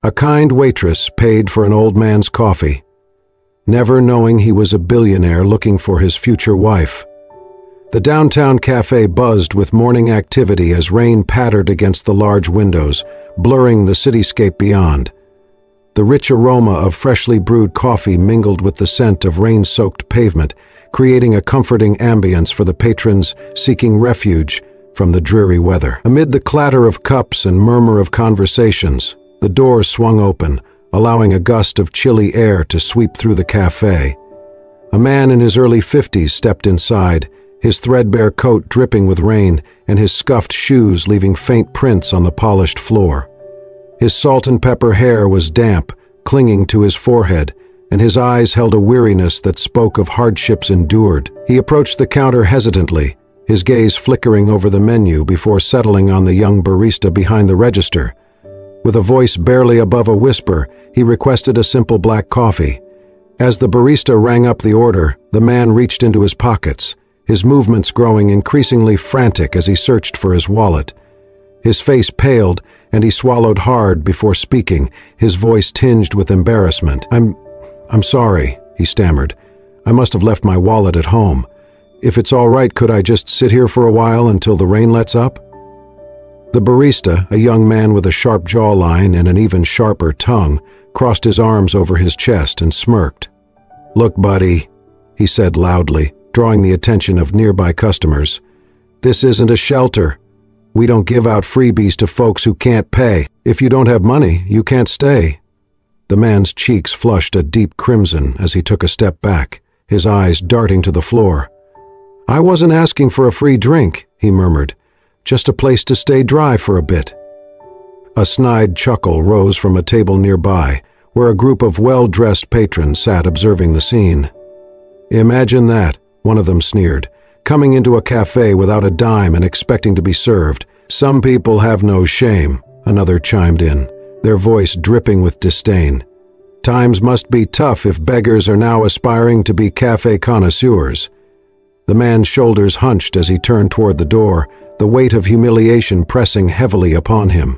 A kind waitress paid for an old man's coffee, never knowing he was a billionaire looking for his future wife. The downtown cafe buzzed with morning activity as rain pattered against the large windows, blurring the cityscape beyond. The rich aroma of freshly brewed coffee mingled with the scent of rain-soaked pavement, creating a comforting ambience for the patrons seeking refuge from the dreary weather. Amid the clatter of cups and murmur of conversations, the doors swung open, allowing a gust of chilly air to sweep through the cafe. A man in his early 50s stepped inside, his threadbare coat dripping with rain and his scuffed shoes leaving faint prints on the polished floor. His salt and pepper hair was damp, clinging to his forehead, and his eyes held a weariness that spoke of hardships endured. He approached the counter hesitantly, his gaze flickering over the menu before settling on the young barista behind the register. With a voice barely above a whisper, he requested a simple black coffee. As the barista rang up the order, the man reached into his pockets, his movements growing increasingly frantic as he searched for his wallet. His face paled, and he swallowed hard before speaking, his voice tinged with embarrassment. I'm sorry, he stammered. I must have left my wallet at home. If it's all right, could I just sit here for a while until the rain lets up? The barista, a young man with a sharp jawline and an even sharper tongue, crossed his arms over his chest and smirked. "Look, buddy," he said loudly, drawing the attention of nearby customers. "This isn't a shelter. We don't give out freebies to folks who can't pay. If you don't have money, you can't stay." The man's cheeks flushed a deep crimson as he took a step back, his eyes darting to the floor. "I wasn't asking for a free drink," he murmured. "Just a place to stay dry for a bit." A snide chuckle rose from a table nearby, where a group of well-dressed patrons sat observing the scene. "Imagine that," one of them sneered, "coming into a cafe without a dime and expecting to be served. Some people have no shame," another chimed in, their voice dripping with disdain. "Times must be tough if beggars are now aspiring to be cafe connoisseurs." The man's shoulders hunched as he turned toward the door, the weight of humiliation pressing heavily upon him.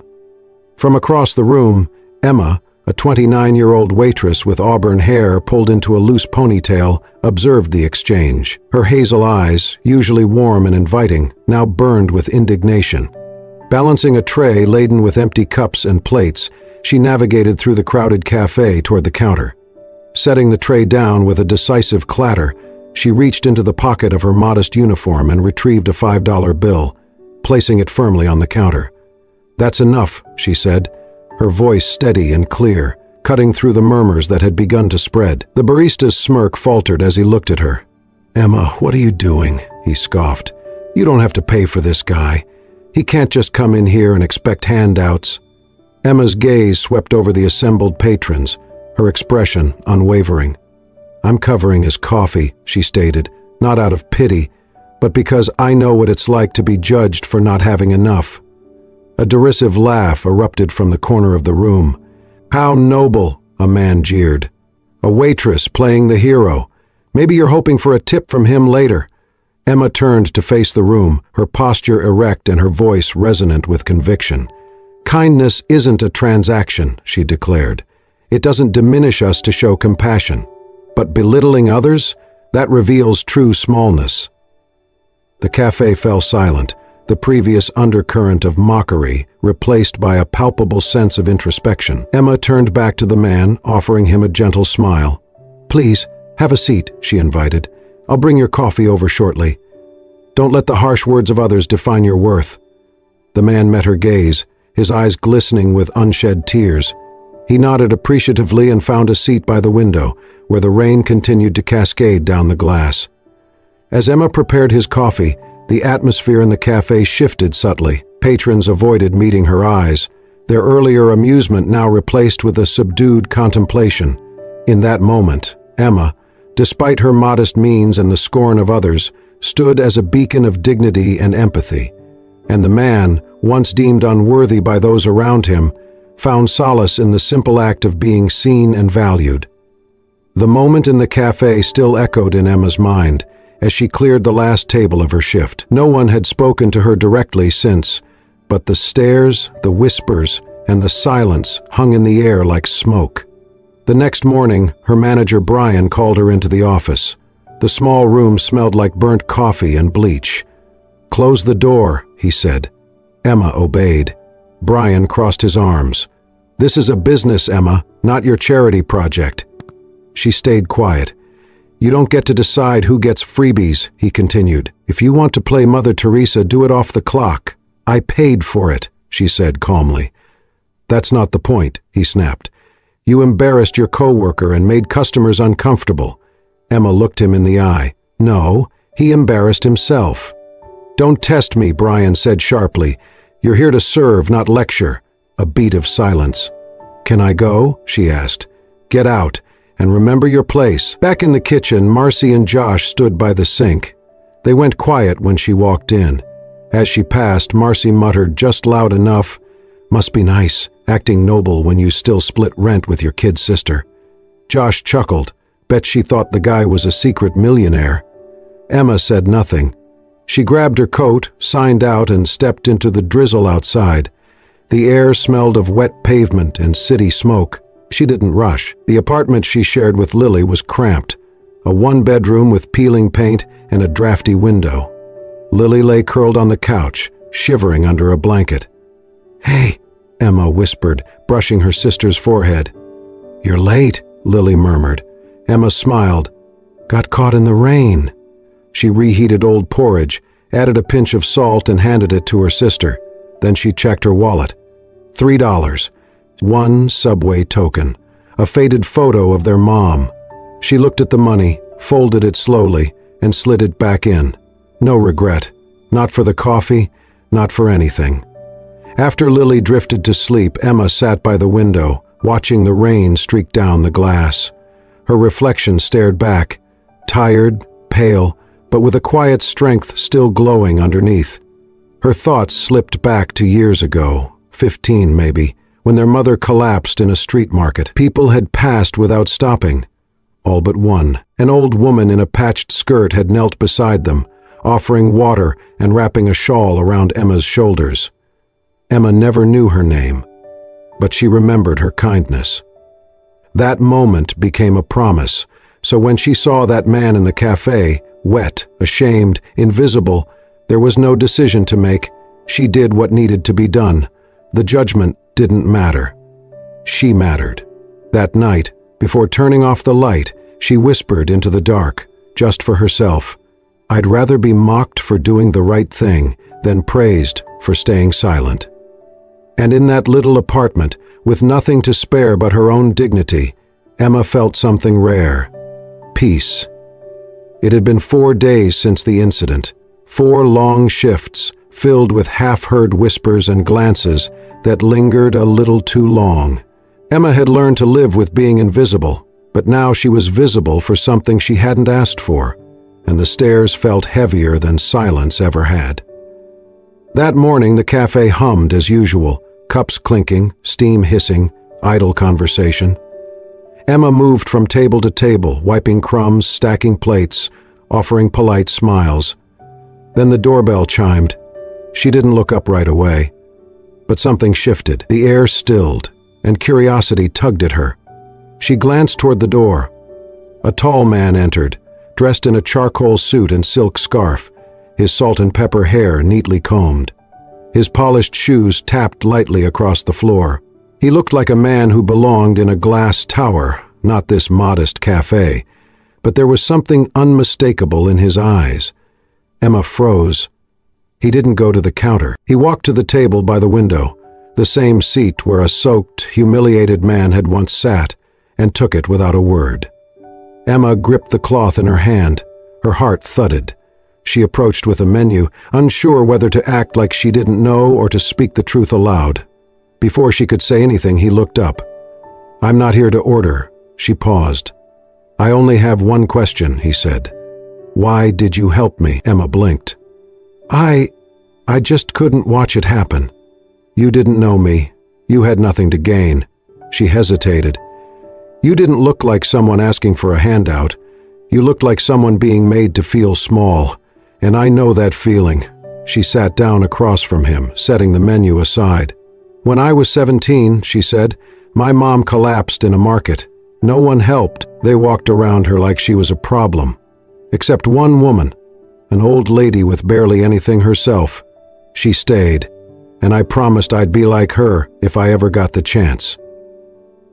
From across the room, Emma, a 29-year-old waitress with auburn hair pulled into a loose ponytail, observed the exchange. Her hazel eyes, usually warm and inviting, now burned with indignation. Balancing a tray laden with empty cups and plates, she navigated through the crowded cafe toward the counter. Setting the tray down with a decisive clatter, she reached into the pocket of her modest uniform and retrieved a $5 bill, placing it firmly on the counter. "That's enough," she said, her voice steady and clear, cutting through the murmurs that had begun to spread. The barista's smirk faltered as he looked at her. "Emma, what are you doing?" he scoffed. "You don't have to pay for this guy. He can't just come in here and expect handouts." Emma's gaze swept over the assembled patrons, her expression unwavering. "I'm covering his coffee," she stated, "not out of pity, but because I know what it's like to be judged for not having enough." A derisive laugh erupted from the corner of the room. "How noble," a man jeered. "A waitress playing the hero. Maybe you're hoping for a tip from him later." Emma turned to face the room, her posture erect and her voice resonant with conviction. "Kindness isn't a transaction," she declared. "It doesn't diminish us to show compassion. But belittling others, that reveals true smallness." The cafe fell silent, the previous undercurrent of mockery replaced by a palpable sense of introspection. Emma turned back to the man, offering him a gentle smile. "Please, have a seat," she invited. "I'll bring your coffee over shortly. Don't let the harsh words of others define your worth." The man met her gaze, his eyes glistening with unshed tears. He nodded appreciatively and found a seat by the window, where the rain continued to cascade down the glass. As Emma prepared his coffee, the atmosphere in the cafe shifted subtly. Patrons avoided meeting her eyes, their earlier amusement now replaced with a subdued contemplation. In that moment, Emma, despite her modest means and the scorn of others, stood as a beacon of dignity and empathy. And the man, once deemed unworthy by those around him, found solace in the simple act of being seen and valued. The moment in the cafe still echoed in Emma's mind as she cleared the last table of her shift. No one had spoken to her directly since, but the stares, the whispers, and the silence hung in the air like smoke. The next morning, her manager Brian called her into the office. The small room smelled like burnt coffee and bleach. "Close the door," he said. Emma obeyed. Brian crossed his arms. "This is a business, Emma, not your charity project." She stayed quiet. "You don't get to decide who gets freebies," he continued. "If you want to play Mother Teresa, do it off the clock. I paid for it," she said calmly. "That's not the point," he snapped. "You embarrassed your coworker and made customers uncomfortable." Emma looked him in the eye. "No, he embarrassed himself." "Don't test me," Brian said sharply. "You're here to serve, not lecture." A beat of silence. "Can I go?" she asked. "Get out, and remember your place." Back in the kitchen, Marcy and Josh stood by the sink. They went quiet when she walked in. As she passed, Marcy muttered just loud enough, "Must be nice, acting noble when you still split rent with your kid sister." Josh chuckled. Bet she thought the guy was a secret millionaire. Emma said nothing. She grabbed her coat, signed out, and stepped into the drizzle outside. The air smelled of wet pavement and city smoke. She didn't rush. The apartment she shared with Lily was cramped, a one-bedroom with peeling paint and a drafty window. Lily lay curled on the couch, shivering under a blanket. "Hey," Emma whispered, brushing her sister's forehead. "You're late," Lily murmured. Emma smiled. "Got caught in the rain." She reheated old porridge, added a pinch of salt and handed it to her sister. Then she checked her wallet. $3. One subway token. A faded photo of their mom. She looked at the money, folded it slowly, and slid it back in. No regret. Not for the coffee, not for anything. After Lily drifted to sleep, Emma sat by the window, watching the rain streak down the glass. Her reflection stared back, tired, pale, but with a quiet strength still glowing underneath. Her thoughts slipped back to years ago, 15 maybe, when their mother collapsed in a street market. People had passed without stopping. All but one. An old woman in a patched skirt had knelt beside them, offering water and wrapping a shawl around Emma's shoulders. Emma never knew her name, but she remembered her kindness. That moment became a promise, so when she saw that man in the cafe, wet, ashamed, invisible, there was no decision to make. She did what needed to be done. The judgment didn't matter. She mattered. That night, before turning off the light, she whispered into the dark, just for herself, "I'd rather be mocked for doing the right thing than praised for staying silent." And in that little apartment, with nothing to spare but her own dignity, Emma felt something rare. Peace. It had been 4 days since the incident, 4 long shifts filled with half-heard whispers and glances that lingered a little too long. Emma had learned to live with being invisible, but now she was visible for something she hadn't asked for, and the stares felt heavier than silence ever had. That morning the cafe hummed as usual, cups clinking, steam hissing, idle conversation. Emma moved from table to table, wiping crumbs, stacking plates, offering polite smiles. Then the doorbell chimed. She didn't look up right away. But something shifted. The air stilled, and curiosity tugged at her. She glanced toward the door. A tall man entered, dressed in a charcoal suit and silk scarf, his salt and pepper hair neatly combed. His polished shoes tapped lightly across the floor. He looked like a man who belonged in a glass tower, not this modest cafe, but there was something unmistakable in his eyes. Emma froze. He didn't go to the counter. He walked to the table by the window, the same seat where a soaked, humiliated man had once sat, and took it without a word. Emma gripped the cloth in her hand. Her heart thudded. She approached with a menu, unsure whether to act like she didn't know or to speak the truth aloud. Before she could say anything, he looked up. "I'm not here to order." She paused. "I only have one question," he said. "Why did you help me?" Emma blinked. I just couldn't watch it happen. You didn't know me. You had nothing to gain." She hesitated. "You didn't look like someone asking for a handout. You looked like someone being made to feel small. And I know that feeling." She sat down across from him, setting the menu aside. "When I was 17, she said, my mom collapsed in a market. No one helped. They walked around her like she was a problem. Except one woman, an old lady with barely anything herself. She stayed, and I promised I'd be like her if I ever got the chance."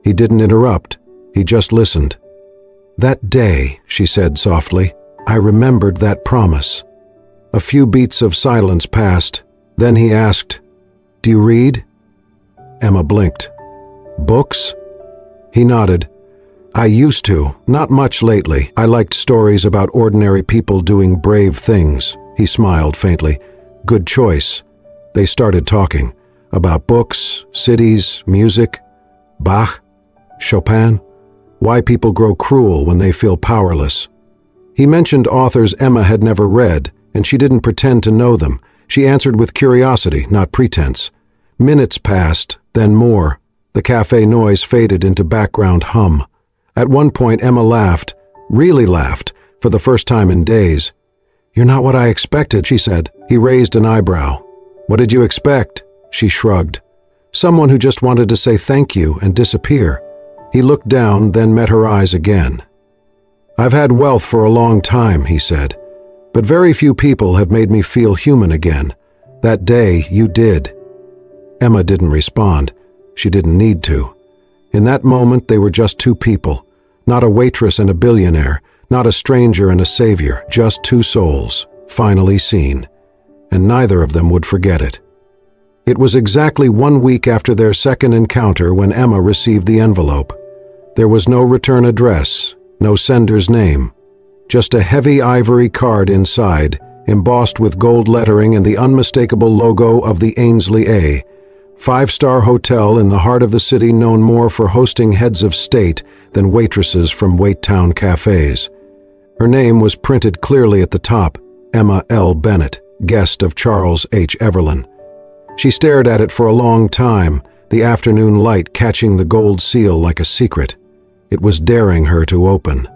He didn't interrupt. He just listened. "That day," she said softly, "I remembered that promise." A few beats of silence passed. Then he asked, "Do you read?" Emma blinked. "Books?" He nodded. "I used to, not much lately. I liked stories about ordinary people doing brave things." He smiled faintly. "Good choice." They started talking about books, cities, music, Bach, Chopin, why people grow cruel when they feel powerless. He mentioned authors Emma had never read, and she didn't pretend to know them. She answered with curiosity, not pretense. Minutes passed, then more. The cafe noise faded into background hum. At one point, Emma laughed, really laughed, for the first time in days. "You're not what I expected," she said. He raised an eyebrow. "What did you expect?" She shrugged. "Someone who just wanted to say thank you and disappear." He looked down, then met her eyes again. "I've had wealth for a long time," he said, "but very few people have made me feel human again. That day, you did." Emma didn't respond. She didn't need to. In that moment, they were just two people. Not a waitress and a billionaire, not a stranger and a savior, just two souls, finally seen. And neither of them would forget it. It was exactly 1 week after their second encounter when Emma received the envelope. There was no return address, no sender's name, just a heavy ivory card inside, embossed with gold lettering and the unmistakable logo of the Ainsley A, five-star hotel in the heart of the city known more for hosting heads of state than waitresses from Waittown cafes. Her name was printed clearly at the top, Emma L. Bennett, guest of Charles H. Everlyn. She stared at it for a long time, the afternoon light catching the gold seal like a secret. It was daring her to open.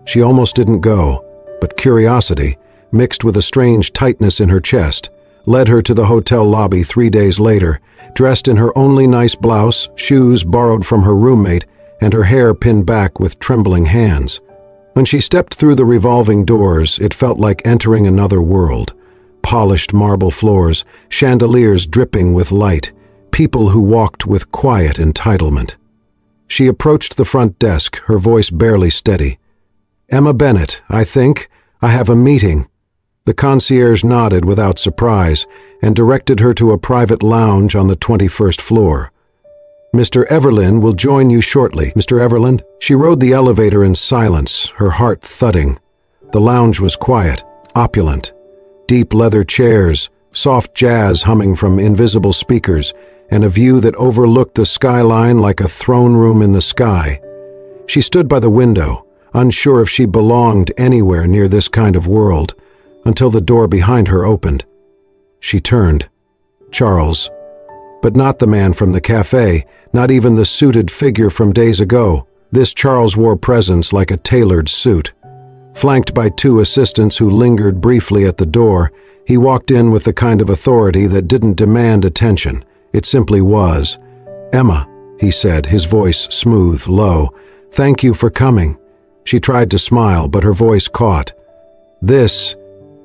She almost didn't go, but curiosity, mixed with a strange tightness in her chest, led her to the hotel lobby 3 days later, dressed in her only nice blouse, shoes borrowed from her roommate, and her hair pinned back with trembling hands. When she stepped through the revolving doors, it felt like entering another world. Polished marble floors, chandeliers dripping with light, people who walked with quiet entitlement. She approached the front desk, her voice barely steady. "Emma Bennett, I think. I have a meeting." The concierge nodded without surprise and directed her to a private lounge on the 21st floor. "Mr. Everlyn will join you shortly, Mr. Everlyn." She rode the elevator in silence, her heart thudding. The lounge was quiet, opulent. Deep leather chairs, soft jazz humming from invisible speakers, and a view that overlooked the skyline like a throne room in the sky. She stood by the window, unsure if she belonged anywhere near this kind of world, until the door behind her opened. She turned. Charles. But not the man from the cafe, not even the suited figure from days ago. This Charles wore presence like a tailored suit. Flanked by 2 assistants who lingered briefly at the door, he walked in with the kind of authority that didn't demand attention. It simply was. "Emma," he said, his voice smooth, low, "thank you for coming." She tried to smile, but her voice caught. "This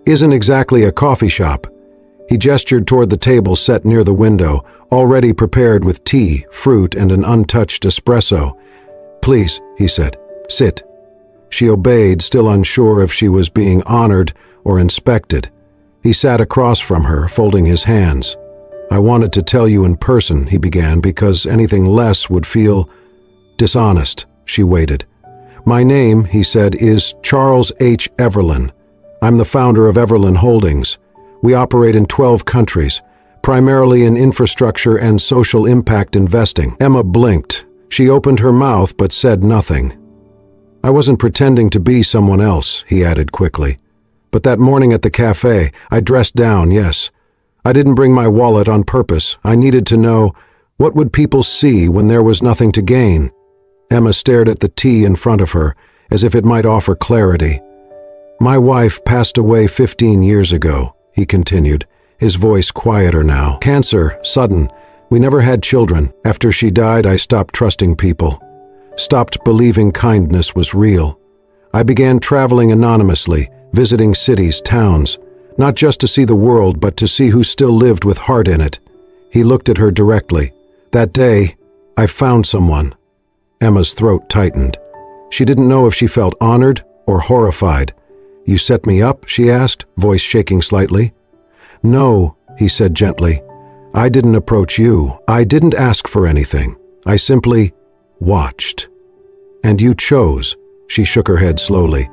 isn't exactly a coffee shop." He gestured toward the table set near the window, already prepared with tea, fruit, and an untouched espresso. "Please," he said, "sit." She obeyed, still unsure if she was being honored or inspected. He sat across from her, folding his hands. "I wanted to tell you in person," he began, "because anything less would feel dishonest." She waited. "My name," he said, "is Charles H. Everlyn. I'm the founder of Everlyn Holdings. We operate in 12 countries, primarily in infrastructure and social impact investing." Emma blinked. She opened her mouth but said nothing. "I wasn't pretending to be someone else," he added quickly. "But that morning at the cafe, I dressed down, yes. I didn't bring my wallet on purpose. I needed to know, what would people see when there was nothing to gain?" Emma stared at the tea in front of her, as if it might offer clarity. "My wife passed away 15 years ago," he continued, his voice quieter now. "Cancer, sudden, We never had children. After she died, I stopped trusting people. Stopped believing kindness was real. I began traveling anonymously, visiting cities, towns, not just to see the world, but to see who still lived with heart in it. He looked at her directly. That day, I found someone. Emma's throat tightened. She didn't know if she felt honored or horrified. You set me up? She asked, voice shaking slightly. No, he said gently. I didn't approach you. I didn't ask for anything. I simply watched. And you chose. She shook her head slowly.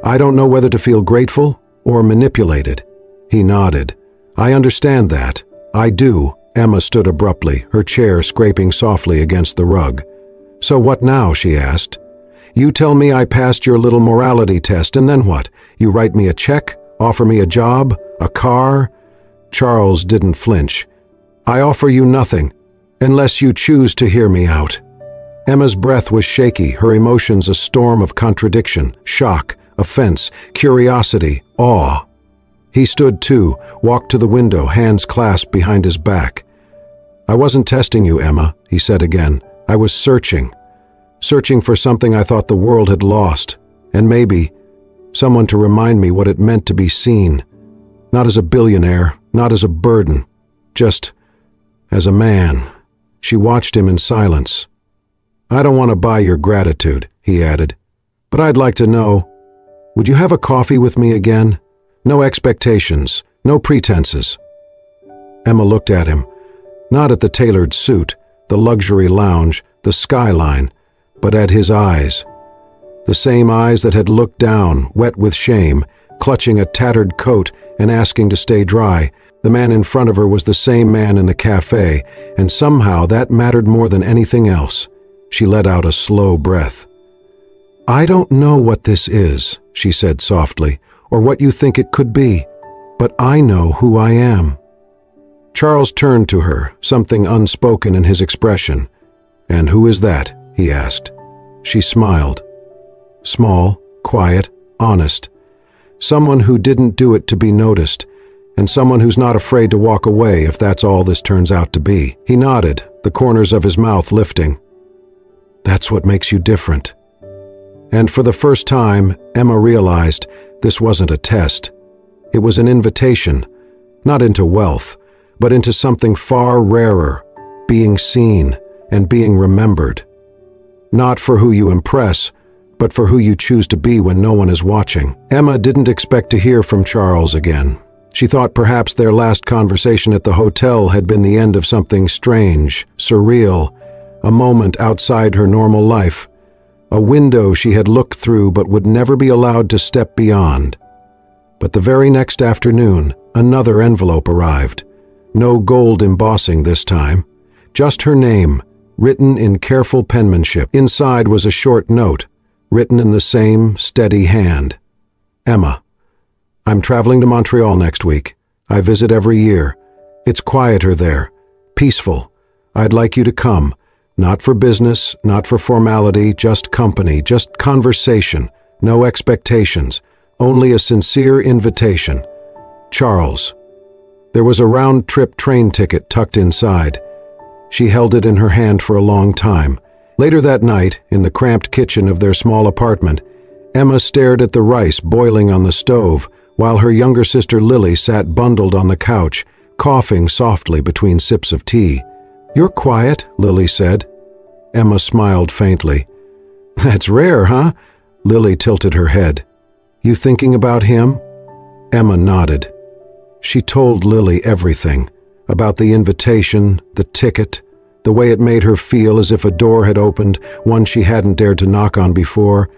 I don't know whether to feel grateful or manipulated. He nodded. I understand that. I do. Emma stood abruptly, her chair scraping softly against the rug. So what now? She asked. You tell me I passed your little morality test, and then what? You write me a check? Offer me a job? A car? Charles didn't flinch. I offer you nothing, unless you choose to hear me out. Emma's breath was shaky, her emotions a storm of contradiction, shock, offense, curiosity, awe. He stood too, walked to the window, hands clasped behind his back. I wasn't testing you, Emma, he said again. I was searching for something I thought the world had lost, and maybe someone to remind me what it meant to be seen. Not as a billionaire, not as a burden, just as a man. She watched him in silence. I don't want to buy your gratitude, he added, but I'd like to know, would you have a coffee with me again? No expectations, no pretenses. Emma looked at him, not at the tailored suit, the luxury lounge, the skyline, but at his eyes. The same eyes that had looked down, wet with shame, clutching a tattered coat and asking to stay dry. The man in front of her was the same man in the cafe, and somehow that mattered more than anything else. She let out a slow breath. I don't know what this is, she said softly, or what you think it could be, but I know who I am. Charles turned to her, something unspoken in his expression. And who is that? He asked. She smiled. Small, quiet, honest. Someone who didn't do it to be noticed, and someone who's not afraid to walk away if that's all this turns out to be. He nodded, the corners of his mouth lifting. That's what makes you different. And for the first time, Emma realized this wasn't a test. It was an invitation, not into wealth, but into something far rarer, being seen and being remembered. Not for who you impress, but for who you choose to be when no one is watching. Emma didn't expect to hear from Charles again. She thought perhaps their last conversation at the hotel had been the end of something strange, surreal, a moment outside her normal life, a window she had looked through but would never be allowed to step beyond. But the very next afternoon, another envelope arrived. No gold embossing this time, just her name, written in careful penmanship. Inside was a short note, written in the same steady hand. Emma, I'm traveling to Montreal next week. I visit every year. It's quieter there, peaceful. I'd like you to come. Not for business, not for formality, just company, just conversation, no expectations, only a sincere invitation. Charles. There was a round-trip train ticket tucked inside. She held it in her hand for a long time. Later that night, in the cramped kitchen of their small apartment, Emma stared at the rice boiling on the stove, while her younger sister Lily sat bundled on the couch, coughing softly between sips of tea. You're quiet, Lily said. Emma smiled faintly. That's rare, huh? Lily tilted her head. You thinking about him? Emma nodded. She told Lily everything, about the invitation, the ticket, the way it made her feel as if a door had opened, one she hadn't dared to knock on before.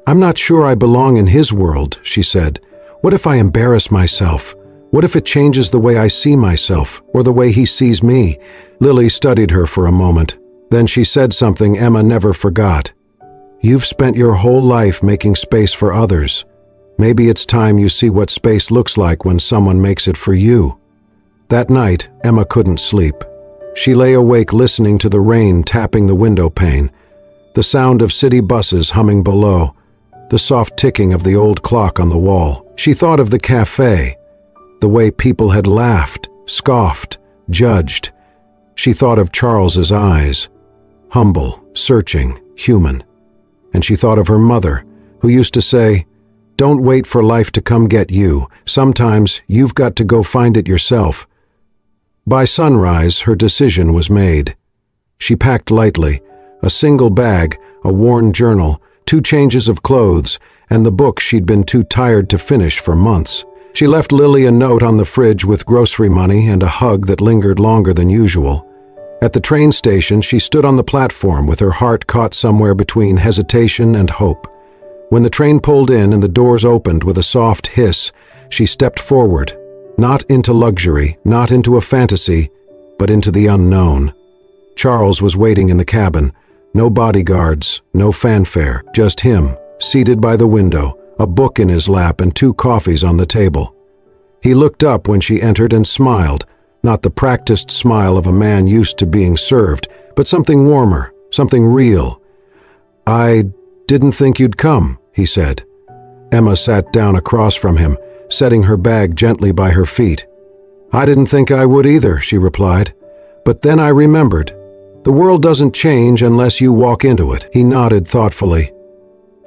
I'm not sure I belong in his world, she said. What if I embarrass myself? What if it changes the way I see myself, or the way he sees me? Lily studied her for a moment. Then she said something Emma never forgot. You've spent your whole life making space for others. Maybe it's time you see what space looks like when someone makes it for you. That night, Emma couldn't sleep. She lay awake listening to the rain tapping the window pane, the sound of city buses humming below, the soft ticking of the old clock on the wall. She thought of the cafe, the way people had laughed, scoffed, judged. She thought of Charles's eyes, humble, searching, human. And she thought of her mother, who used to say, "Don't wait for life to come get you. Sometimes you've got to go find it yourself." By sunrise, her decision was made. She packed lightly, a single bag, a worn journal, 2 changes of clothes, and the book she'd been too tired to finish for months. She left Lily a note on the fridge with grocery money and a hug that lingered longer than usual. At the train station, she stood on the platform with her heart caught somewhere between hesitation and hope. When the train pulled in and the doors opened with a soft hiss, she stepped forward, not into luxury, not into a fantasy, but into the unknown. Charles was waiting in the cabin. No bodyguards, no fanfare, just him, seated by the window, a book in his lap and 2 coffees on the table. He looked up when she entered and smiled, not the practiced smile of a man used to being served, but something warmer, something real. "I didn't think you'd come," he said. Emma sat down across from him, setting her bag gently by her feet. "I didn't think I would either," she replied. "But then I remembered. The world doesn't change unless you walk into it." He nodded thoughtfully.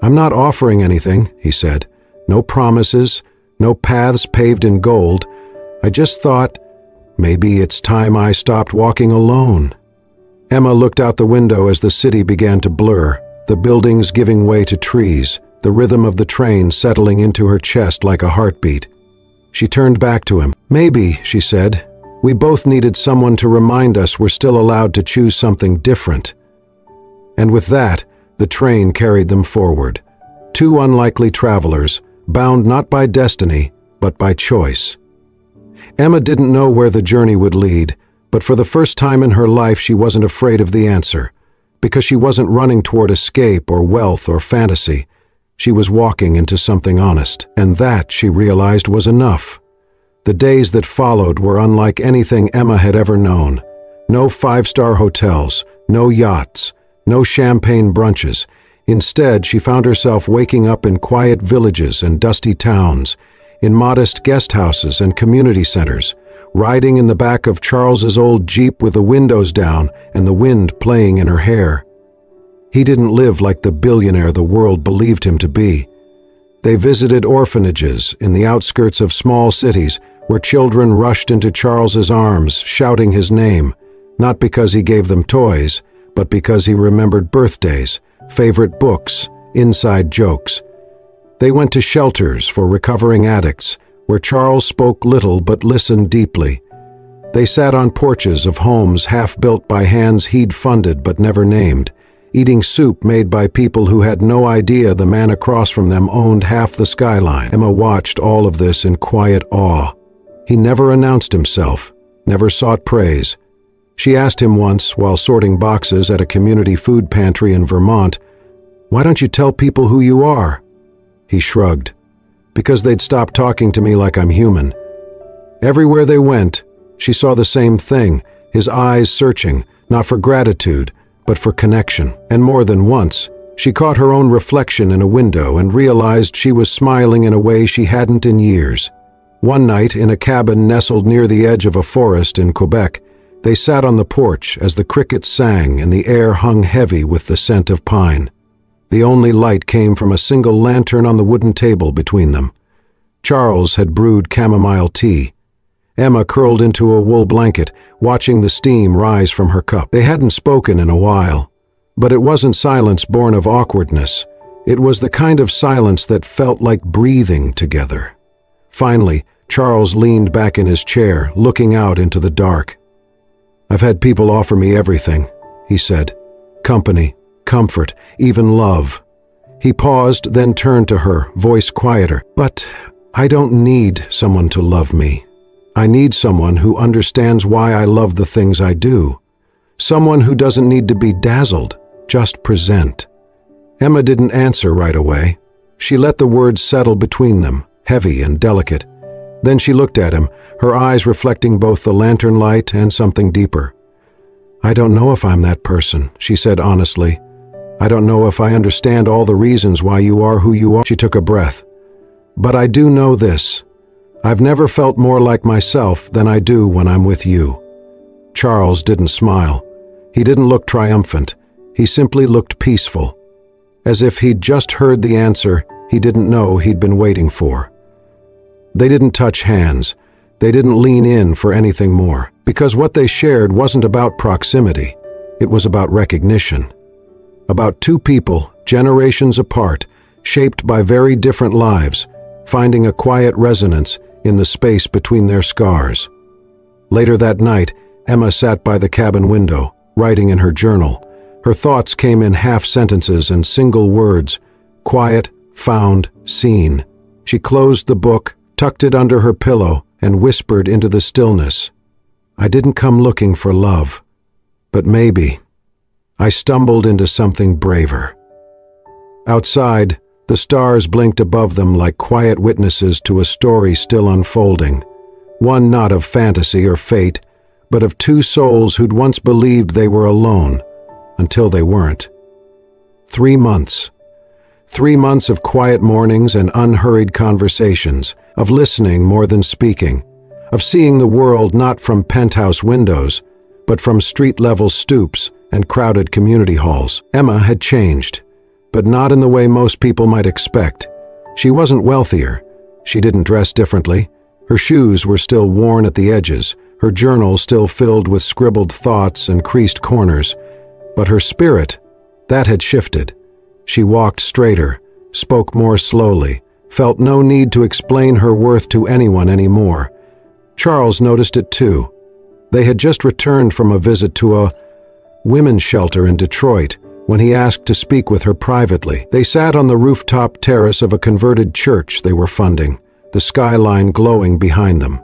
"I'm not offering anything," he said. "No promises, no paths paved in gold. I just thought, maybe it's time I stopped walking alone." Emma looked out the window as the city began to blur, the buildings giving way to trees, the rhythm of the train settling into her chest like a heartbeat. She turned back to him. "Maybe," she said, "we both needed someone to remind us we're still allowed to choose something different." And with that, the train carried them forward. 2 unlikely travelers, bound not by destiny, but by choice. Emma didn't know where the journey would lead, but for the first time in her life she wasn't afraid of the answer, because she wasn't running toward escape or wealth or fantasy. She was walking into something honest, and that, she realized, was enough. The days that followed were unlike anything Emma had ever known. No 5-star hotels, no yachts, no champagne brunches. Instead, she found herself waking up in quiet villages and dusty towns, in modest guest houses and community centers, riding in the back of Charles's old Jeep with the windows down and the wind playing in her hair. He didn't live like the billionaire the world believed him to be. They visited orphanages in the outskirts of small cities where children rushed into Charles's arms, shouting his name, not because he gave them toys, but because he remembered birthdays, favorite books, inside jokes. They went to shelters for recovering addicts, where Charles spoke little but listened deeply. They sat on porches of homes half-built by hands he'd funded but never named, eating soup made by people who had no idea the man across from them owned half the skyline. Emma watched all of this in quiet awe. He never announced himself, never sought praise. She asked him once, while sorting boxes at a community food pantry in Vermont, "Why don't you tell people who you are?" He shrugged. "Because they'd stop talking to me like I'm human." Everywhere they went, she saw the same thing, his eyes searching, not for gratitude, but for connection. And more than once, she caught her own reflection in a window and realized she was smiling in a way she hadn't in years. One night, in a cabin nestled near the edge of a forest in Quebec, they sat on the porch as the crickets sang and the air hung heavy with the scent of pine. The only light came from a single lantern on the wooden table between them. Charles had brewed chamomile tea. Emma curled into a wool blanket, watching the steam rise from her cup. They hadn't spoken in a while, but it wasn't silence born of awkwardness. It was the kind of silence that felt like breathing together. Finally, Charles leaned back in his chair, looking out into the dark. "I've had people offer me everything," he said. "Company, comfort, even love." He paused, then turned to her, voice quieter. "But I don't need someone to love me. I need someone who understands why I love the things I do. Someone who doesn't need to be dazzled, just present." Emma didn't answer right away. She let the words settle between them, heavy and delicate. Then she looked at him, her eyes reflecting both the lantern light and something deeper. "I don't know if I'm that person," she said honestly. "I don't know if I understand all the reasons why you are who you are." She took a breath. "But I do know this. I've never felt more like myself than I do when I'm with you." Charles didn't smile. He didn't look triumphant. He simply looked peaceful, as if he'd just heard the answer he didn't know he'd been waiting for. They didn't touch hands. They didn't lean in for anything more, because what they shared wasn't about proximity. It was about recognition. About two people, generations apart, shaped by very different lives, finding a quiet resonance in the space between their scars. Later that night, Emma sat by the cabin window, writing in her journal. Her thoughts came in half-sentences and single words: quiet, found, seen. She closed the book, tucked it under her pillow, and whispered into the stillness, "I didn't come looking for love, but maybe I stumbled into something braver." Outside, the stars blinked above them like quiet witnesses to a story still unfolding, one not of fantasy or fate, but of two souls who'd once believed they were alone, until they weren't. 3 months. 3 months of quiet mornings and unhurried conversations, of listening more than speaking, of seeing the world not from penthouse windows, but from street-level stoops and crowded community halls. Emma had changed, but not in the way most people might expect. She wasn't wealthier. She didn't dress differently. Her shoes were still worn at the edges, her journal still filled with scribbled thoughts and creased corners. But her spirit, that had shifted. She walked straighter, spoke more slowly, felt no need to explain her worth to anyone anymore. Charles noticed it too. They had just returned from a visit to a women's shelter in Detroit when he asked to speak with her privately. They sat on the rooftop terrace of a converted church they were funding, the skyline glowing behind them.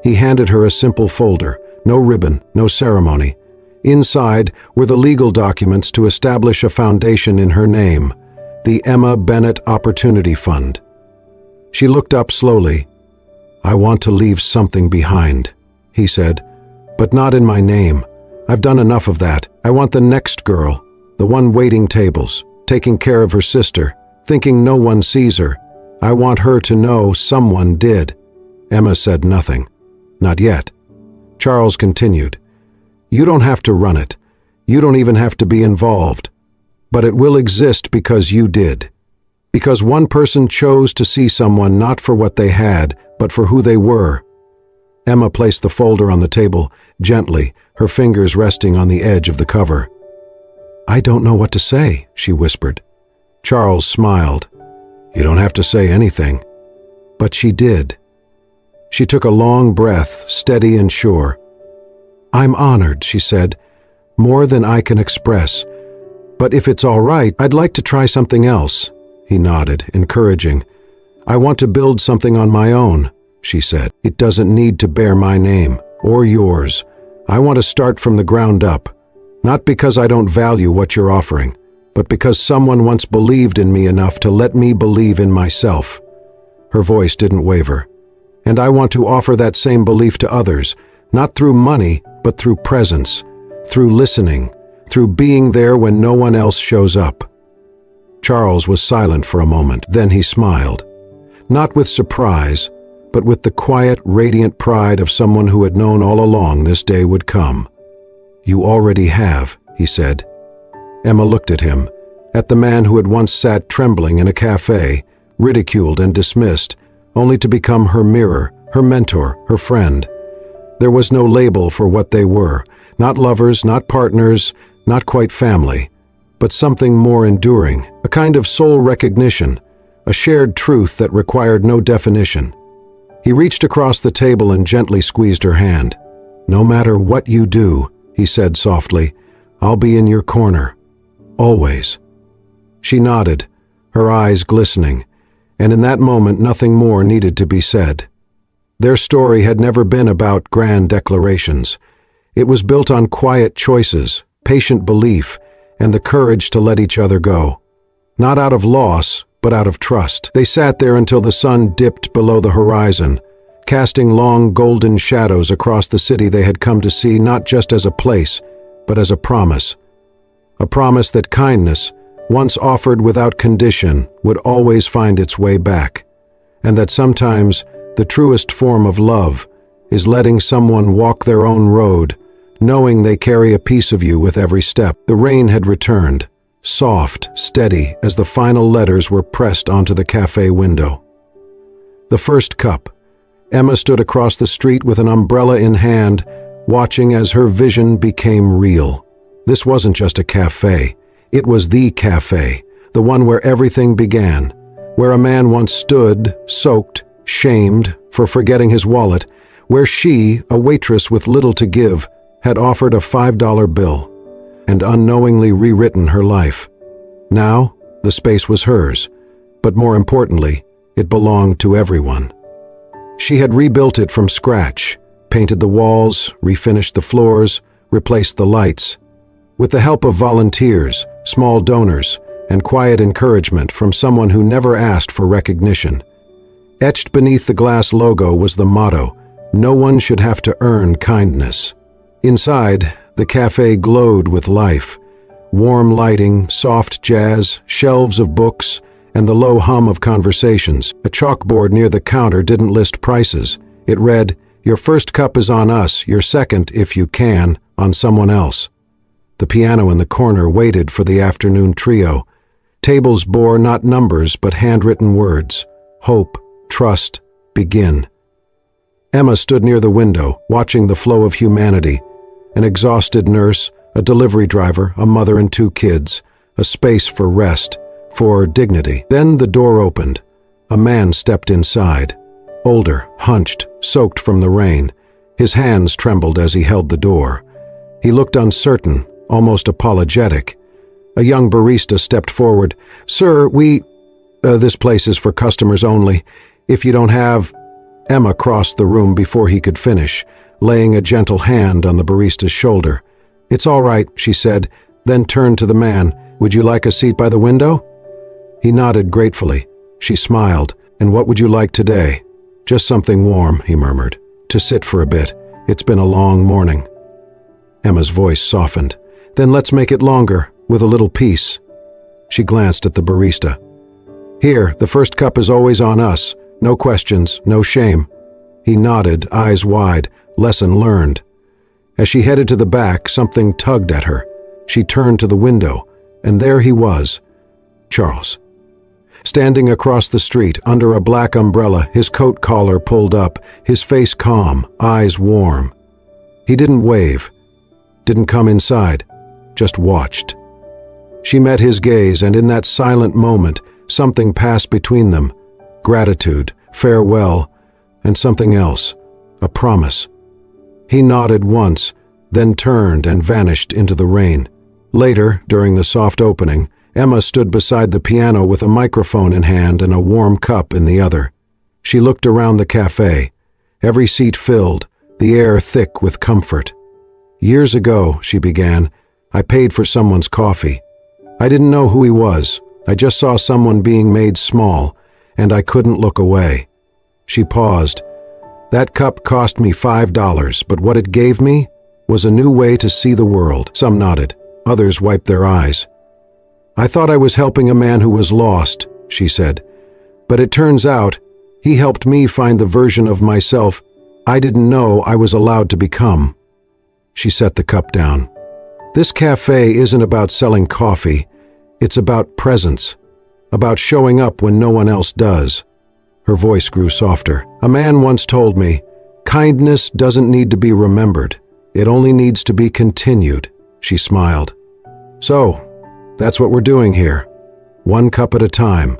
He handed her a simple folder, no ribbon, no ceremony. Inside were the legal documents to establish a foundation in her name, the Emma Bennett Opportunity Fund. She looked up slowly. "I want to leave something behind," he said, "but not in my name. I've done enough of that. I want the next girl, the one waiting tables, taking care of her sister, thinking no one sees her. I want her to know someone did." Emma said nothing. "Not yet." Charles continued, "You don't have to run it. You don't even have to be involved. But it will exist because you did. Because one person chose to see someone not for what they had, but for who they were." Emma placed the folder on the table, gently, her fingers resting on the edge of the cover. "I don't know what to say," she whispered. Charles smiled. "You don't have to say anything." But she did. She took a long breath, steady and sure. "I'm honored," she said, "more than I can express. But if it's all right, I'd like to try something else." He nodded, encouraging. "I want to build something on my own," she said. "It doesn't need to bear my name, or yours. I want to start from the ground up. Not because I don't value what you're offering, but because someone once believed in me enough to let me believe in myself." Her voice didn't waver. "And I want to offer that same belief to others, not through money, but through presence, through listening, through being there when no one else shows up." Charles was silent for a moment, then he smiled. Not with surprise, but with the quiet, radiant pride of someone who had known all along this day would come. "You already have," he said. Emma looked at him, at the man who had once sat trembling in a cafe, ridiculed and dismissed, only to become her mirror, her mentor, her friend. There was no label for what they were, not lovers, not partners, not quite family, but something more enduring, a kind of soul recognition, a shared truth that required no definition. He reached across the table and gently squeezed her hand. "No matter what you do," he said softly, "I'll be in your corner. Always." She nodded, her eyes glistening, and in that moment nothing more needed to be said. Their story had never been about grand declarations. It was built on quiet choices, patient belief, and the courage to let each other go. Not out of loss, but out of trust. They sat there until the sun dipped below the horizon, casting long golden shadows across the city they had come to see not just as a place, but as a promise. A promise that kindness, once offered without condition, would always find its way back, and that sometimes the truest form of love is letting someone walk their own road, knowing they carry a piece of you with every step. The rain had returned, soft, steady, as the final letters were pressed onto the cafe window. The first cup. Emma stood across the street with an umbrella in hand, watching as her vision became real. This wasn't just a cafe. It was the cafe, the one where everything began, where a man once stood, soaked, shamed for forgetting his wallet, where she, a waitress with little to give, had offered a $5 bill and unknowingly rewritten her life. Now, the space was hers, but more importantly, it belonged to everyone. She had rebuilt it from scratch, painted the walls, refinished the floors, replaced the lights. With the help of volunteers, small donors, and quiet encouragement from someone who never asked for recognition. Etched beneath the glass logo was the motto, "No one should have to earn kindness." Inside, the cafe glowed with life. Warm lighting, soft jazz, shelves of books, and the low hum of conversations. A chalkboard near the counter didn't list prices. It read, "Your first cup is on us, your second, if you can, on someone else." The piano in the corner waited for the afternoon trio. Tables bore not numbers but handwritten words. Hope, trust, begin. Emma stood near the window, watching the flow of humanity. An exhausted nurse, a delivery driver, a mother and 2 kids, a space for rest, for dignity. Then the door opened. A man stepped inside. Older, hunched, soaked from the rain. His hands trembled as he held the door. He looked uncertain, almost apologetic. A young barista stepped forward. "Sir, this place is for customers only. If you don't have—" Emma crossed the room before he could finish, laying a gentle hand on the barista's shoulder. "It's all right," she said, then turned to the man. "Would you like a seat by the window?" He nodded gratefully. She smiled. "And what would you like today?" "Just something warm," he murmured. "To sit for a bit. It's been a long morning." Emma's voice softened. "Then let's make it longer, with a little peace." She glanced at the barista. "Here, the first cup is always on us. No questions, no shame." He nodded, eyes wide, lesson learned. As she headed to the back, something tugged at her. She turned to the window, and there he was, Charles. Standing across the street, under a black umbrella, his coat collar pulled up, his face calm, eyes warm. He didn't wave, didn't come inside, just watched. She met his gaze, and in that silent moment, something passed between them. Gratitude, farewell, and something else, a promise. He nodded once, then turned and vanished into the rain. Later, during the soft opening, Emma stood beside the piano with a microphone in hand and a warm cup in the other. She looked around the cafe, every seat filled, the air thick with comfort. "Years ago," she began, "I paid for someone's coffee. I didn't know who he was. I just saw someone being made small, and I couldn't look away." She paused. "That cup cost me $5, but what it gave me was a new way to see the world." Some nodded, others wiped their eyes. "I thought I was helping a man who was lost," she said. "But it turns out, he helped me find the version of myself I didn't know I was allowed to become." She set the cup down. "This cafe isn't about selling coffee. It's about presence, about showing up when no one else does." Her voice grew softer. "A man once told me, kindness doesn't need to be remembered. It only needs to be continued." She smiled. "So, that's what we're doing here. One cup at a time."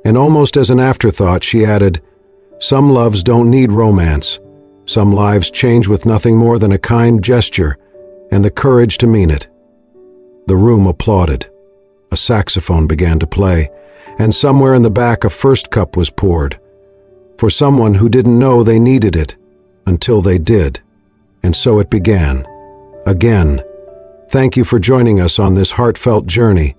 And almost as an afterthought, she added, "Some loves don't need romance. Some lives change with nothing more than a kind gesture and the courage to mean it." The room applauded. A saxophone began to play, and somewhere in the back a first cup was poured. For someone who didn't know they needed it, until they did. And so it began. Again. Thank you for joining us on this heartfelt journey.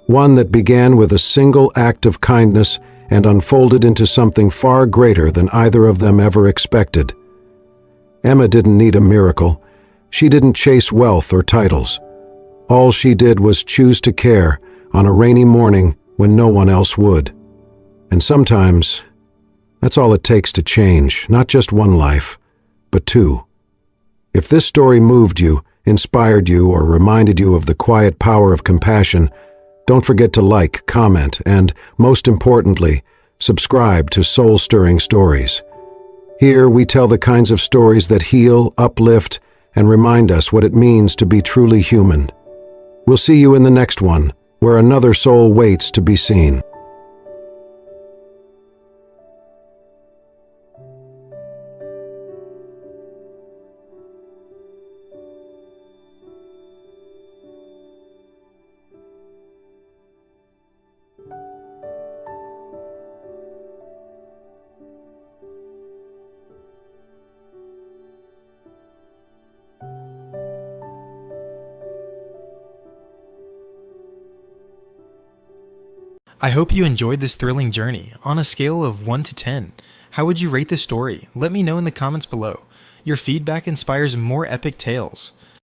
One that began with a single act of kindness and unfolded into something far greater than either of them ever expected. Emma didn't need a miracle. She didn't chase wealth or titles. All she did was choose to care on a rainy morning when no one else would. And sometimes, that's all it takes to change, not just one life, but 2. If this story moved you, inspired you, or reminded you of the quiet power of compassion, don't forget to like, comment, and, most importantly, subscribe to Soul-Stirring Stories. Here we tell the kinds of stories that heal, uplift, and remind us what it means to be truly human. We'll see you in the next one, where another soul waits to be seen. I hope you enjoyed this thrilling journey. On a scale of 1 to 10, how would you rate this story? Let me know in the comments below. Your feedback inspires more epic tales.